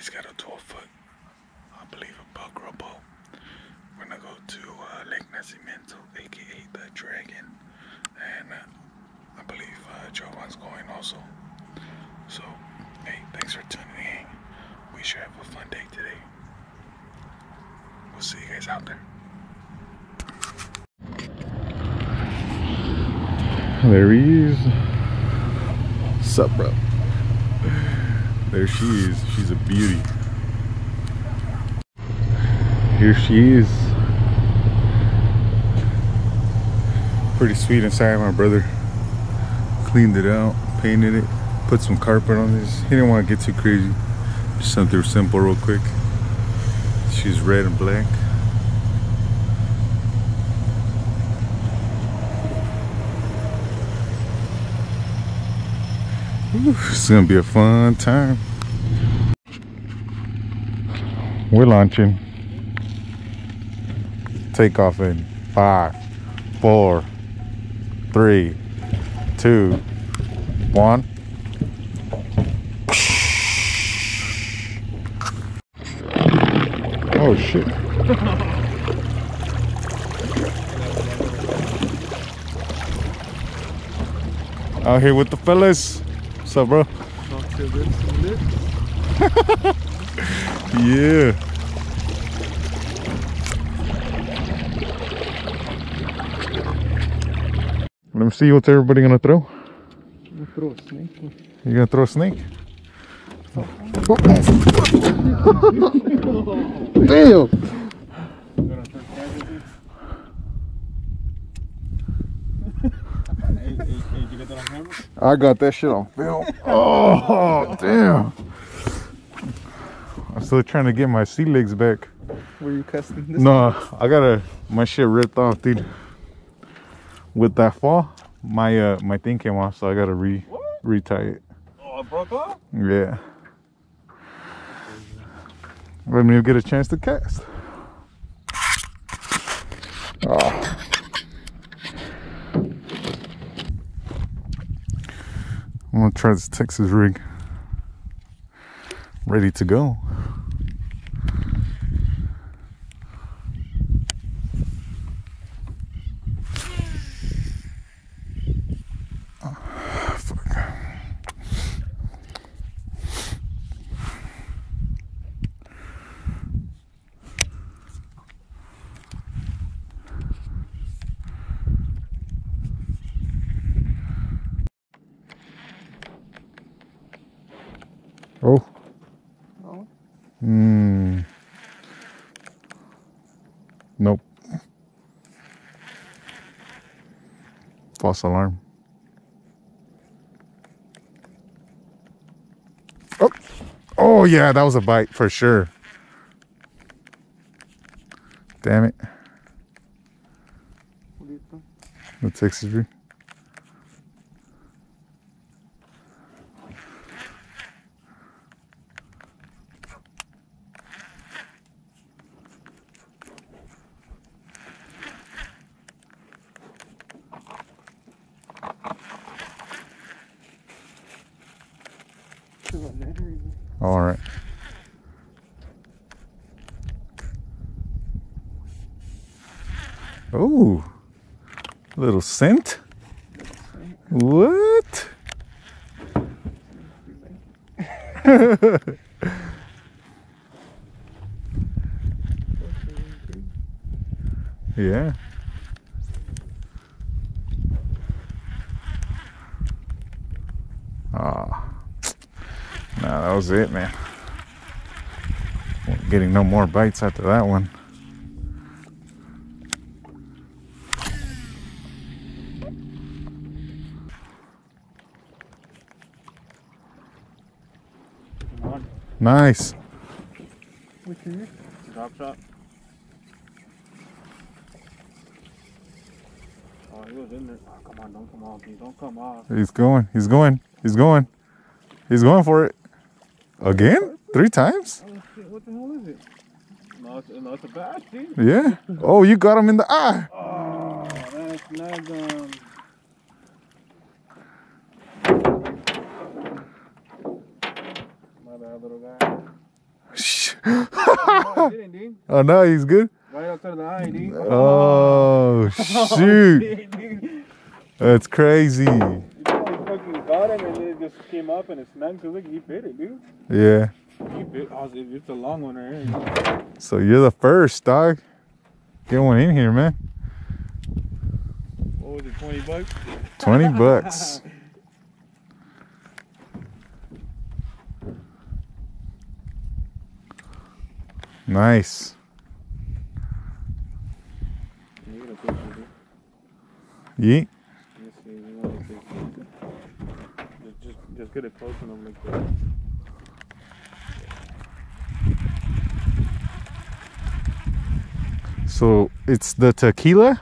He's got a 12-foot, I believe, a buckra bow. We're gonna go to Lake Nacimiento, aka the Dragon, and I believe Jovan's going also. So, hey, thanks for tuning in. We should have a fun day today. We'll see you guys out there. There he is. What's up, bro? There she is. She's a beauty. Here she is. Pretty sweet inside. My brother cleaned it out, painted it, put some carpet on this. He didn't want to get too crazy. Just something simple real quick. She's red and black. Ooh, it's gonna be a fun time. We're launching. Take off in 5, 4, 3, 2, 1. Oh shit. Out here with the fellas. What's up, bro? Yeah. Let me see, what's everybody gonna throw? I'm gonna throw a snake. You gonna throw a snake? Damn! I got that shit on film. Oh, damn. I'm still trying to get my sea legs back. Were you casting this? No, I got my shit ripped off, dude. With that fall, my thing came off, so I gotta retie it. Oh, it broke off? Yeah. Let me get a chance to cast. Oh. I'm gonna try this Texas rig. Ready to go. Oh. No. Nope. False alarm. Oh. Oh yeah, that was a bite for sure. Damn it. What do you think? The Texas rig. All right. Oh, little scent. What? Yeah. Ah. Nah, that was it, man. Getting no more bites after that one. Nice. Which is drop shot. Oh, he was in there. Oh, come on, don't come off, dude. Don't come off. He's going. He's going. He's going. He's going for it. Again? 3 times? Oh shit, what the hell is it? No, it's a bass, dude. Yeah. Oh, you got him in the eye. Oh, that's not My bad, little guy. I didn't, dude. Oh no, he's good. Right outside the eye, dude. Oh shoot, Dude. that's crazy. You fucking got him and then it just came up and it snagged. Cause look, he bit it, dude. Yeah. He bit. Oh, it's a long one right here. So you're the first, dog. Get one in here, man. What was it, 20 bucks? 20 bucks. Nice. You get a picture, dude. Yeet. Let's see, you want to take just get it close enough like that. So it's the tequila?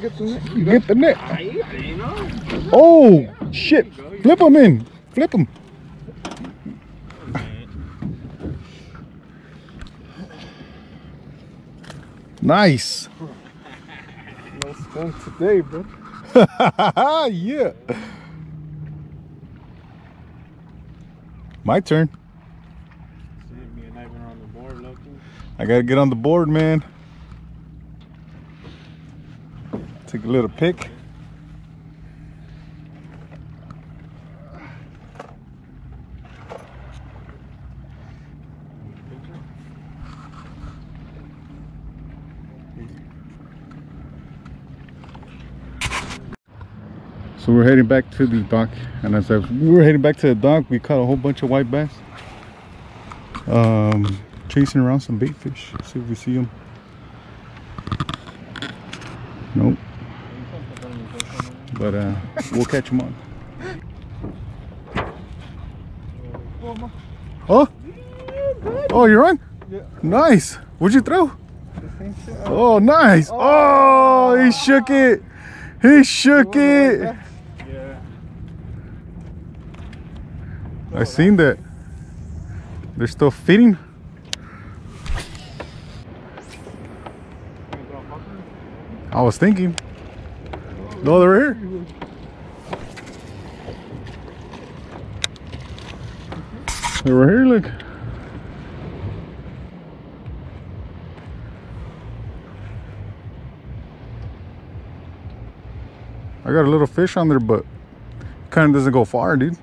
Get the net. Get the net. You know? Oh, shit. Flip them in. Flip them. Nice. No skunk today, bro. Yeah. My turn. See, me and Ivan are on the board, Loki. I gotta get on the board, man. Take a little pick. So we're heading back to the dock, and as we were heading back to the dock, we caught a whole bunch of white bass. Chasing around some bait fish. See if we see them. Nope. But we'll catch them on. Oh, oh, you're on? Yeah. Nice. What'd you throw? Oh, nice. Oh, he shook it. He shook it. Yeah. I seen that. They're still fitting. I was thinking. No, they're here. They were here, look. I got a little fish on there, but kind of doesn't go far, dude.